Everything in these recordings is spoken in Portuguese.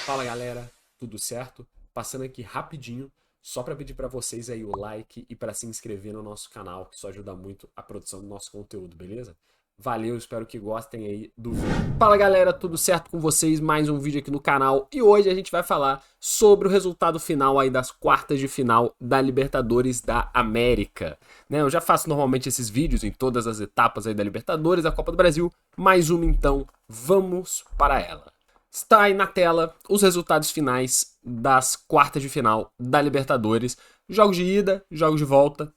Fala galera, tudo certo? Passando aqui rapidinho, só para pedir para vocês aí o like e para se inscrever no nosso canal, que isso ajuda muito a produção do nosso conteúdo, beleza? Valeu, espero que gostem aí do vídeo. Fala galera, tudo certo com vocês? Mais um vídeo aqui no canal e hoje a gente vai falar sobre o resultado final aí das quartas de final da Libertadores da América. Né, eu já faço normalmente esses vídeos em todas as etapas aí da Libertadores, da Copa do Brasil, mais uma então, vamos para ela. Está aí na tela os resultados finais das quartas de final da Libertadores. Jogos de ida, jogos de volta.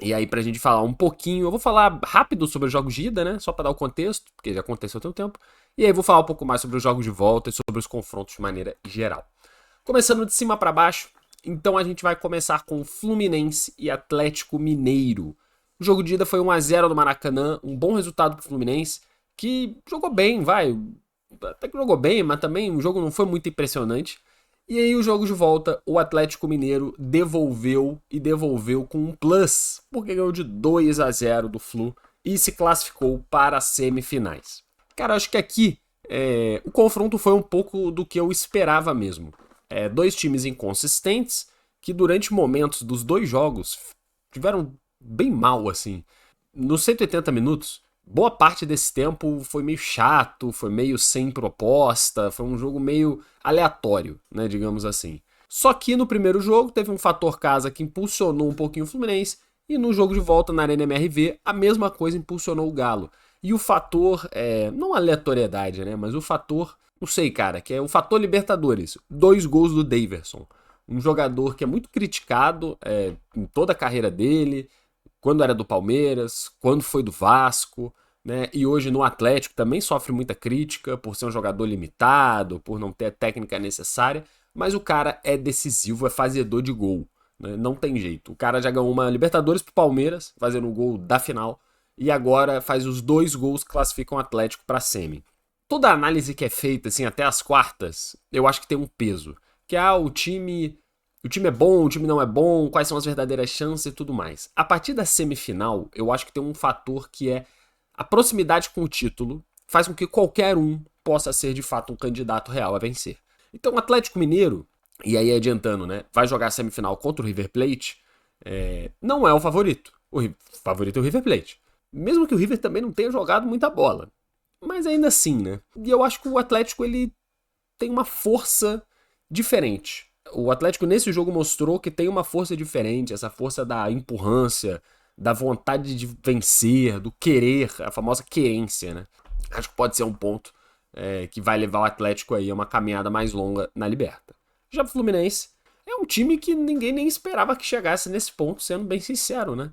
E aí, pra gente falar um pouquinho, eu vou falar rápido sobre os jogos de ida, né? Só pra dar o contexto, porque já aconteceu há tanto tempo. E aí, vou falar um pouco mais sobre os jogos de volta e sobre os confrontos de maneira geral. Começando de cima pra baixo, então a gente vai começar com Fluminense e Atlético Mineiro. O jogo de ida foi 1-0 no Maracanã, um bom resultado pro Fluminense, que jogou bem, vai. Até que jogou bem, mas também o jogo não foi muito impressionante. E aí o jogo de volta, o Atlético Mineiro devolveu e devolveu com um plus, porque ganhou de 2-0 do Flu e se classificou para as semifinais. Cara, acho que aqui o confronto foi um pouco do que eu esperava mesmo. Dois times inconsistentes que durante momentos dos dois jogos tiveram bem mal, assim. Nos 180 minutos, boa parte desse tempo foi meio chato, foi meio sem proposta, foi um jogo meio aleatório, né, digamos assim. Só que no primeiro jogo teve um fator casa que impulsionou um pouquinho o Fluminense e no jogo de volta na Arena MRV a mesma coisa impulsionou o Galo. E o fator, não aleatoriedade, né, mas o fator, não sei, cara, que é o fator Libertadores. 2 gols do Daverson. Um jogador que é muito criticado em toda a carreira dele, quando era do Palmeiras, quando foi do Vasco, né? E hoje no Atlético também sofre muita crítica por ser um jogador limitado, por não ter a técnica necessária, mas o cara é decisivo, é fazedor de gol, né? Não tem jeito. O cara já ganhou uma Libertadores pro Palmeiras, fazendo o gol da final, e agora faz os 2 gols que classificam o Atlético para semi. Toda a análise que é feita assim até as quartas, eu acho que tem um peso, que o time é bom, o time não é bom, quais são as verdadeiras chances e tudo mais. A partir da semifinal, eu acho que tem um fator que é a proximidade com o título faz com que qualquer um possa ser de fato um candidato real a vencer. Então o Atlético Mineiro, e aí adiantando, né, vai jogar a semifinal contra o River Plate, não é o favorito. O favorito é o River Plate. Mesmo que o River também não tenha jogado muita bola. Mas ainda assim, né? E eu acho que o Atlético ele tem uma força diferente. O Atlético nesse jogo mostrou que tem uma força diferente, essa força da empurrância, da vontade de vencer, do querer, a famosa querência, né? Acho que pode ser um ponto que vai levar o Atlético aí a uma caminhada mais longa na Liberta. Já o Fluminense é um time que ninguém nem esperava que chegasse nesse ponto, sendo bem sincero, né?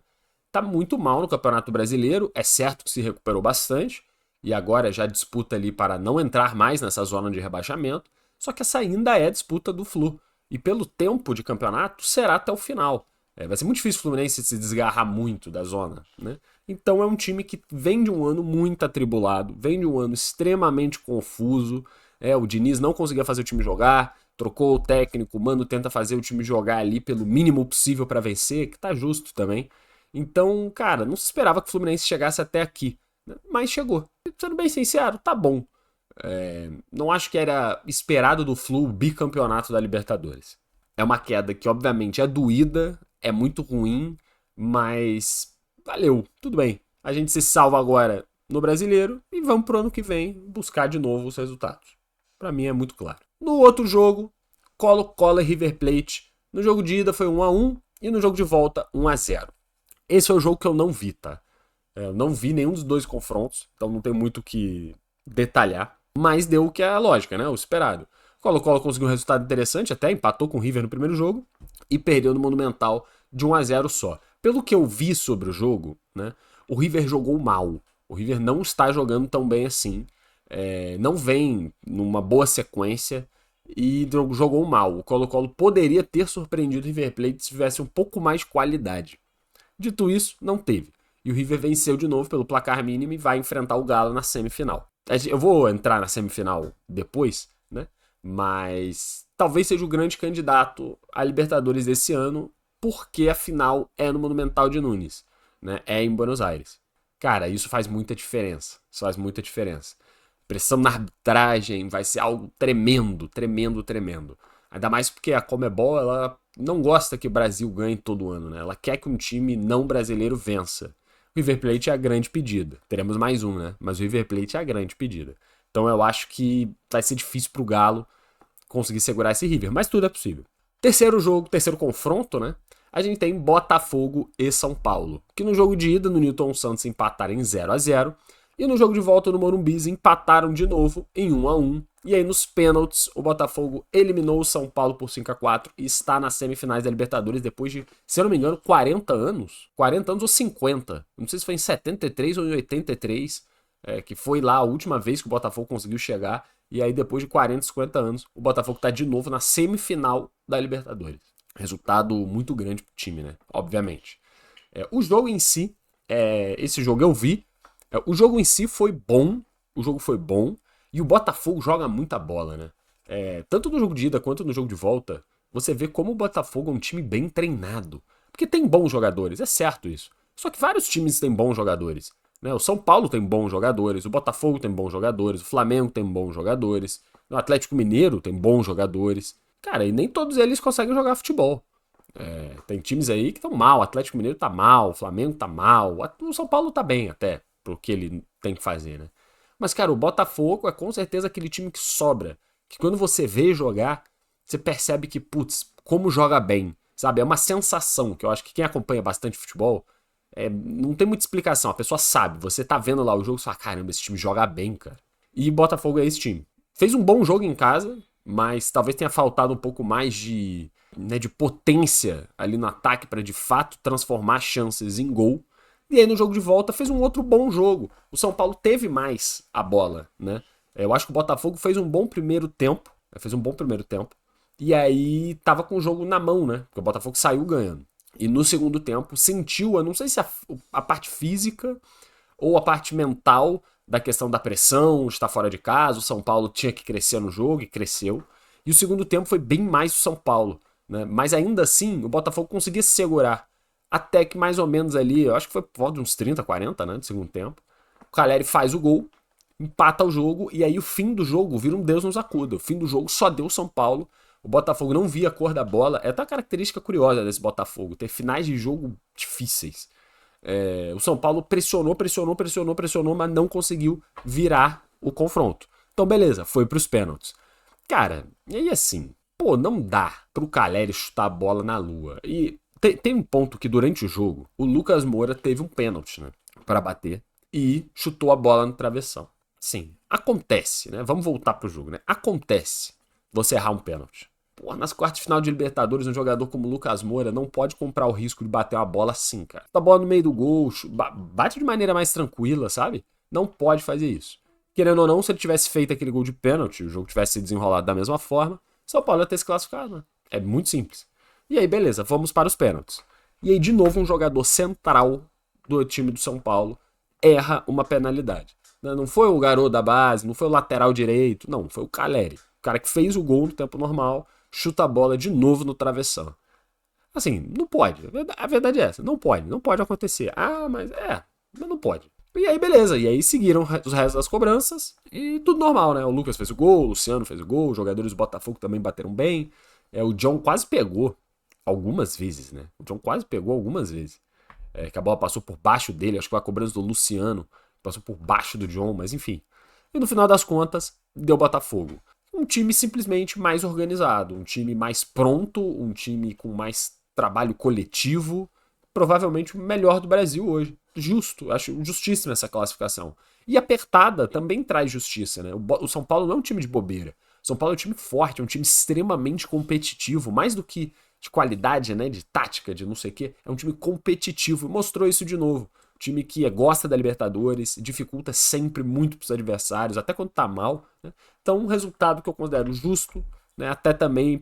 Tá muito mal no Campeonato Brasileiro, é certo que se recuperou bastante, e agora já disputa ali para não entrar mais nessa zona de rebaixamento, só que essa ainda é disputa do Flu. E pelo tempo de campeonato, será até o final. Vai ser muito difícil o Fluminense se desgarrar muito da zona, né? Então é um time que vem de um ano muito atribulado, vem de um ano extremamente confuso. O Diniz não conseguia fazer o time jogar, trocou o técnico, o Mano tenta fazer o time jogar ali pelo mínimo possível para vencer, que tá justo também. Então, cara, não se esperava que o Fluminense chegasse até aqui, né? Mas chegou. Sendo bem sincero, tá bom. Não acho que era esperado do Flu o bicampeonato da Libertadores. É uma queda que, obviamente, é doída, é muito ruim, mas valeu, tudo bem. A gente se salva agora no Brasileiro e vamos pro ano que vem buscar de novo os resultados. Pra mim é muito claro. No outro jogo, Colo-Colo e River Plate. No jogo de ida foi 1-1 e no jogo de volta 1-0. Esse é o jogo que eu não vi, tá? Eu não vi nenhum dos dois confrontos, então não tem muito o que detalhar. Mas deu o que é a lógica, né? O esperado. Colo-Colo conseguiu um resultado interessante, até empatou com o River no primeiro jogo e perdeu no Monumental de 1-0 só. Pelo que eu vi sobre o jogo, né? O River jogou mal. O River não está jogando tão bem assim. Não vem numa boa sequência e jogou mal. O Colo-Colo poderia ter surpreendido o River Plate se tivesse um pouco mais de qualidade. Dito isso, não teve. E o River venceu de novo pelo placar mínimo e vai enfrentar o Galo na semifinal. Eu vou entrar na semifinal depois, né? Mas talvez seja o grande candidato a Libertadores desse ano, porque a final é no Monumental de Nunes, né? É em Buenos Aires. Cara, isso faz muita diferença. Isso faz muita diferença. pressão na arbitragem, vai ser algo tremendo, tremendo, tremendo. Ainda mais porque a Conmebol, ela não gosta que o Brasil ganhe todo ano, né? Ela quer que um time não brasileiro vença. O River Plate é a grande pedida. Teremos mais um, né? Mas o River Plate é a grande pedida. Então eu acho que vai ser difícil pro Galo conseguir segurar esse River, mas tudo é possível. Terceiro jogo, terceiro confronto, né? A gente tem Botafogo e São Paulo, que no jogo de ida no Newton Santos empataram em 0-0 e no jogo de volta no Morumbi empataram de novo em 1-1. E aí nos pênaltis o Botafogo eliminou o São Paulo por 5-4 e está nas semifinais da Libertadores depois de, se eu não me engano, 40 anos. 40 anos ou 50. Não sei se foi em 73 ou em 83, que foi lá a última vez que o Botafogo conseguiu chegar. E aí depois de 40, 50 anos, o Botafogo está de novo na semifinal da Libertadores. Resultado muito grande pro time, né? Obviamente. O jogo em si, esse jogo eu vi. O jogo em si foi bom. O jogo foi bom. E o Botafogo joga muita bola, né? Tanto no jogo de ida quanto no jogo de volta, você vê como o Botafogo é um time bem treinado. Porque tem bons jogadores, é certo isso. Só que vários times têm bons jogadores. Né? O São Paulo tem bons jogadores, o Botafogo tem bons jogadores, o Flamengo tem bons jogadores, o Atlético Mineiro tem bons jogadores. Cara, e nem todos eles conseguem jogar futebol. Tem times aí que estão mal, o Atlético Mineiro tá mal, o Flamengo tá mal, o São Paulo tá bem até, pro que ele tem que fazer, né? Mas, cara, o Botafogo é com certeza aquele time que sobra, que quando você vê jogar, você percebe que, putz, como joga bem, sabe? É uma sensação que eu acho que quem acompanha bastante futebol, não tem muita explicação, a pessoa sabe, você tá vendo lá o jogo e fala, caramba, esse time joga bem, cara. E Botafogo é esse time. Fez um bom jogo em casa, mas talvez tenha faltado um pouco mais de potência ali no ataque para de fato transformar chances em gol. E aí no jogo de volta fez um outro bom jogo. O São Paulo teve mais a bola, né? Eu acho que o Botafogo fez um bom primeiro tempo. E aí tava com o jogo na mão, né? Porque o Botafogo saiu ganhando. E no segundo tempo sentiu, eu não sei se a parte física ou a parte mental da questão da pressão, de estar fora de casa. O São Paulo tinha que crescer no jogo e cresceu. E o segundo tempo foi bem mais o São Paulo, né? Mas ainda assim, o Botafogo conseguia se segurar. Até que mais ou menos ali, eu acho que foi por volta de uns 30, 40, né, do segundo tempo. O Caleri faz o gol, empata o jogo, e aí o fim do jogo vira um Deus nos acuda. O fim do jogo só deu São Paulo. O Botafogo não via a cor da bola. É até uma característica curiosa desse Botafogo, ter finais de jogo difíceis. O São Paulo pressionou, mas não conseguiu virar o confronto. Então beleza, foi pros pênaltis. Cara, e aí assim, pô, não dá pro Caleri chutar a bola na lua. E tem um ponto que durante o jogo, o Lucas Moura teve um pênalti, né, pra bater e chutou a bola no travessão. Sim, acontece, né? Vamos voltar pro jogo, né? Acontece você errar um pênalti. Pô, nas quartas de final de Libertadores, um jogador como o Lucas Moura não pode comprar o risco de bater uma bola assim, cara. A bola no meio do gol, bate de maneira mais tranquila, sabe? Não pode fazer isso. Querendo ou não, se ele tivesse feito aquele gol de pênalti, o jogo tivesse se desenrolado da mesma forma, São Paulo ia ter se classificado, né? É muito simples. E aí, beleza, vamos para os pênaltis. E aí, de novo, um jogador central do time do São Paulo erra uma penalidade. Não foi o garoto da base, não foi o lateral direito, não, foi o Caleri. O cara que fez o gol no tempo normal, chuta a bola de novo no travessão. Assim, não pode. A verdade é essa, não pode acontecer. Ah, mas não pode. E aí, beleza. E aí seguiram os restos das cobranças e tudo normal, né? O Lucas fez o gol, o Luciano fez o gol, os jogadores do Botafogo também bateram bem. O John quase pegou algumas vezes, né? O John quase pegou algumas vezes. Que a bola passou por baixo dele, acho que foi a cobrança do Luciano, passou por baixo do John, mas enfim. E no final das contas, deu Botafogo. Um time simplesmente mais organizado, um time mais pronto, um time com mais trabalho coletivo, provavelmente o melhor do Brasil hoje. Justo, acho justíssima essa classificação. E apertada também traz justiça, né? O São Paulo não é um time de bobeira. O São Paulo é um time forte, é um time extremamente competitivo, mais do que de qualidade, né, de tática, de não sei o quê. É um time competitivo e mostrou isso de novo. Um time que gosta da Libertadores, dificulta sempre muito pros adversários, até quando tá mal, né? Então, um resultado que eu considero justo, né, até também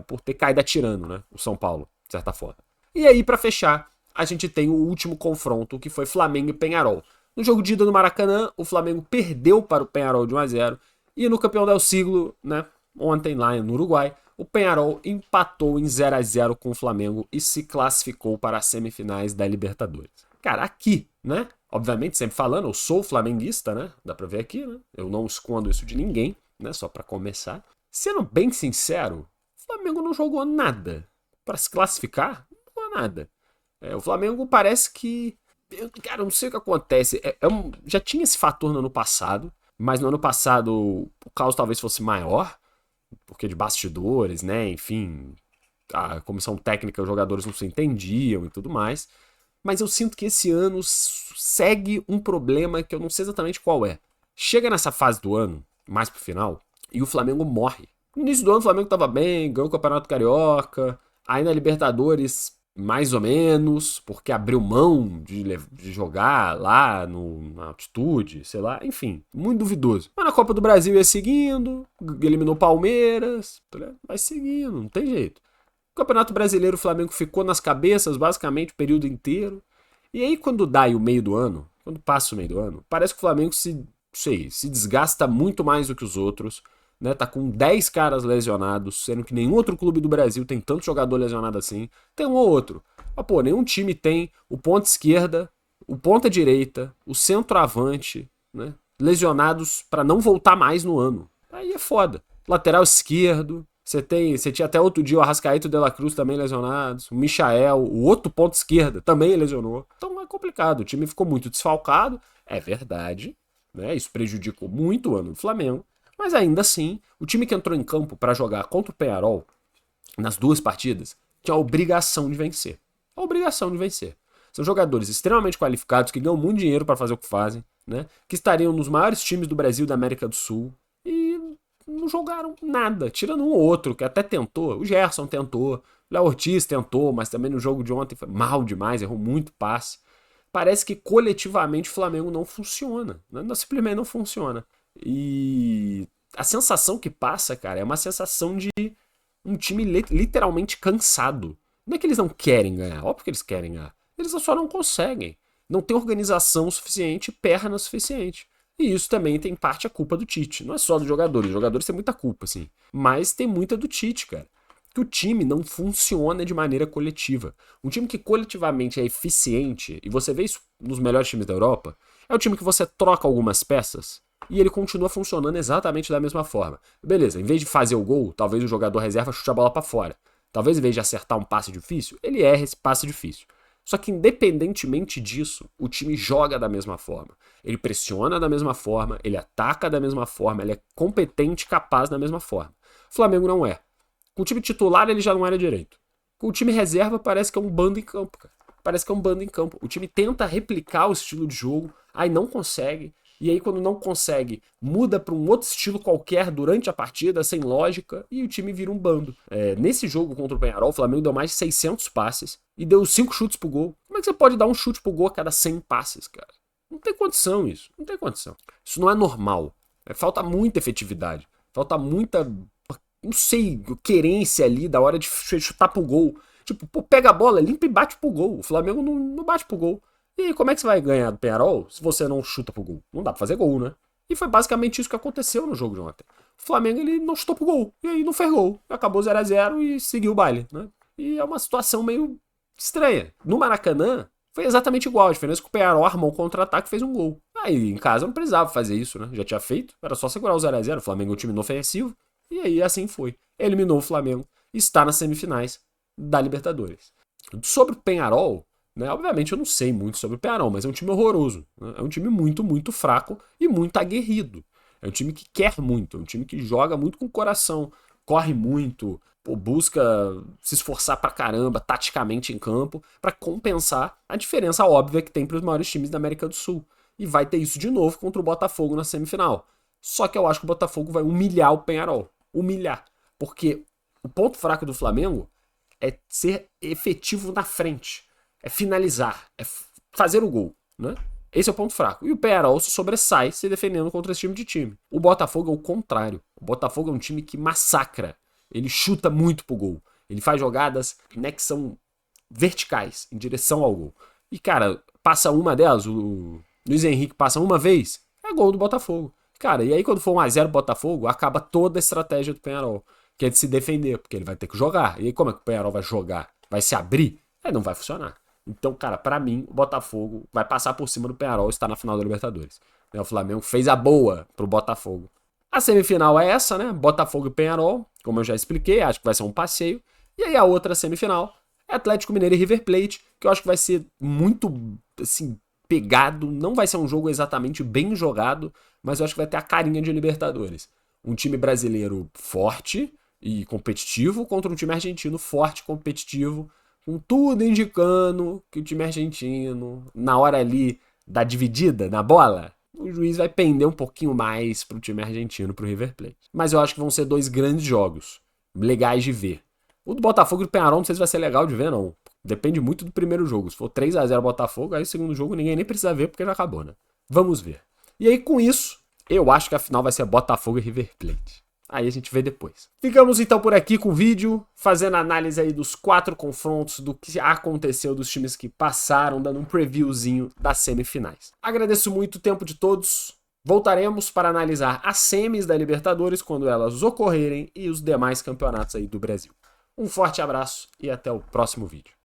por ter caído atirando, né, o São Paulo, de certa forma. E aí, pra fechar, a gente tem o último confronto, que foi Flamengo e Peñarol. No jogo de ida no Maracanã, o Flamengo perdeu para o Peñarol de 1-0, e no Campeão del Siglo, né, ontem lá no Uruguai, o Peñarol empatou em 0-0 com o Flamengo e se classificou para as semifinais da Libertadores. Cara, aqui, né? Obviamente, sempre falando, eu sou flamenguista, né? Dá pra ver aqui, né? Eu não escondo isso de ninguém, né? Só pra começar. Sendo bem sincero, o Flamengo não jogou nada. Pra se classificar, não jogou nada. O Flamengo parece que... Cara, eu não sei o que acontece. Já tinha esse fator no ano passado, mas no ano passado o caos talvez fosse maior, porque de bastidores, né? Enfim, a comissão técnica, os jogadores não se entendiam e tudo mais. Mas eu sinto que esse ano segue um problema que eu não sei exatamente qual é. Chega nessa fase do ano, mais pro final, e o Flamengo morre. No início do ano o Flamengo tava bem, ganhou o Campeonato Carioca, aí na Libertadores mais ou menos, porque abriu mão de jogar lá na altitude, sei lá, enfim, muito duvidoso. Mas na Copa do Brasil ia seguindo, eliminou Palmeiras, vai seguindo, não tem jeito. O Campeonato Brasileiro, o Flamengo ficou nas cabeças basicamente o período inteiro. E aí quando dá o meio do ano, quando passa o meio do ano, parece que o Flamengo se desgasta muito mais do que os outros, né? Tá com 10 caras lesionados, sendo que nenhum outro clube do Brasil tem tanto jogador lesionado assim. Tem um ou outro. Mas, pô, nenhum time tem o ponta esquerda, o ponta direita, o centroavante, né? Lesionados para não voltar mais no ano. Aí é foda. Lateral esquerdo, você tinha até outro dia o Arrascaeta e o De La Cruz também lesionados. O Michael, o outro ponto esquerda, também lesionou. Então é complicado. O time ficou muito desfalcado. É verdade. Né? Isso prejudicou muito o ano do Flamengo. Mas ainda assim, o time que entrou em campo para jogar contra o Peñarol, nas duas partidas, tinha a obrigação de vencer. A obrigação de vencer. São jogadores extremamente qualificados, que ganham muito dinheiro para fazer o que fazem, né? Que estariam nos maiores times do Brasil e da América do Sul. E não jogaram nada, tirando um ou outro que até tentou. O Gerson tentou, o Léo Ortiz tentou, mas também no jogo de ontem foi mal demais, errou muito passe. Parece que coletivamente o Flamengo não funciona, né? Simplesmente não funciona. E a sensação que passa, cara, é uma sensação de um time literalmente cansado. Não é que eles não querem ganhar, óbvio que eles querem ganhar. Eles só não conseguem. Não tem organização suficiente, perna suficiente. E isso também tem parte a culpa do Tite. Não é só dos jogadores. Os jogadores têm muita culpa, sim. Mas tem muita do Tite, cara. Que o time não funciona de maneira coletiva. Um time que coletivamente é eficiente, e você vê isso nos melhores times da Europa, é o time que você troca algumas peças e ele continua funcionando exatamente da mesma forma. Beleza, em vez de fazer o gol, talvez o jogador reserva chute a bola para fora. Talvez em vez de acertar um passe difícil, ele erre esse passe difícil. Só que independentemente disso, o time joga da mesma forma. Ele pressiona da mesma forma, ele ataca da mesma forma, ele é competente e capaz da mesma forma. O Flamengo não é. Com o time titular ele já não era direito. Com o time reserva parece que é um bando em campo, cara. Parece que é um bando em campo. O time tenta replicar o estilo de jogo, aí não consegue. E aí quando não consegue, muda para um outro estilo qualquer durante a partida, sem lógica, e o time vira um bando. Nesse jogo contra o Peñarol, o Flamengo deu mais de 600 passes e deu 5 chutes pro gol. Como é que você pode dar um chute pro gol a cada 100 passes, cara? Não tem condição isso. Não tem condição. Isso não é normal. Falta muita efetividade. Falta muita, não sei, querência ali da hora de chutar pro gol. Tipo, pô, pega a bola, limpa e bate pro gol. O Flamengo não bate pro gol. E como é que você vai ganhar do Peñarol se você não chuta pro gol? Não dá pra fazer gol, né? E foi basicamente isso que aconteceu no jogo de ontem. O Flamengo ele não chutou pro gol. E aí não fez gol. Acabou 0-0 e seguiu o baile, né? E é uma situação meio estranha. No Maracanã, foi exatamente igual. A diferença é que o Peñarol armou um contra-ataque e fez um gol. Aí em casa não precisava fazer isso, né? Já tinha feito. Era só segurar o 0-0. O Flamengo é um time inofensivo. E aí assim foi. Eliminou o Flamengo. Está nas semifinais da Libertadores. Sobre o Peñarol, né, obviamente eu não sei muito sobre o Peñarol, mas é um time horroroso. Né? É um time muito, muito fraco e muito aguerrido. É um time que quer muito, é um time que joga muito com o coração, corre muito, busca se esforçar pra caramba taticamente em campo para compensar a diferença óbvia que tem para os maiores times da América do Sul. E vai ter isso de novo contra o Botafogo na semifinal. Só que eu acho que o Botafogo vai humilhar o Peñarol. Humilhar. Porque o ponto fraco do Flamengo é ser efetivo na frente. É finalizar. É fazer o gol. Né? Esse é o ponto fraco. E o Peñarol se sobressai se defendendo contra esse tipo de time. O Botafogo é o contrário. O Botafogo é um time que massacra. Ele chuta muito pro gol. Ele faz jogadas, né, que são verticais, em direção ao gol. E, cara, passa uma delas, o Luiz Henrique passa uma vez, é gol do Botafogo. Cara, e aí quando for 1-0 Botafogo, acaba toda a estratégia do Peñarol, que é de se defender, porque ele vai ter que jogar. E aí como é que o Peñarol vai jogar? Vai se abrir? Não vai funcionar. Então, cara, pra mim, o Botafogo vai passar por cima do Peñarol e estar na final da Libertadores. O Flamengo fez a boa pro Botafogo. A semifinal é essa, né? Botafogo e Peñarol, como eu já expliquei, acho que vai ser um passeio. E aí a outra semifinal é Atlético Mineiro e River Plate, que eu acho que vai ser muito, assim, pegado. Não vai ser um jogo exatamente bem jogado, mas eu acho que vai ter a carinha de Libertadores. Um time brasileiro forte e competitivo contra um time argentino forte e competitivo, com tudo indicando que o time argentino, na hora ali da dividida na bola, o juiz vai pender um pouquinho mais pro time argentino, pro River Plate. Mas eu acho que vão ser dois grandes jogos, legais de ver. O do Botafogo e do Peñarol não sei se vai ser legal de ver, não. Depende muito do primeiro jogo. Se for 3-0 Botafogo, aí o segundo jogo ninguém nem precisa ver porque já acabou, né? Vamos ver. E aí com isso, eu acho que a final vai ser Botafogo e River Plate. Aí a gente vê depois. Ficamos então por aqui com o vídeo, fazendo análise aí dos 4 confrontos, do que aconteceu dos times que passaram, dando um previewzinho das semifinais. Agradeço muito o tempo de todos. Voltaremos para analisar as semis da Libertadores quando elas ocorrerem e os demais campeonatos aí do Brasil. Um forte abraço e até o próximo vídeo.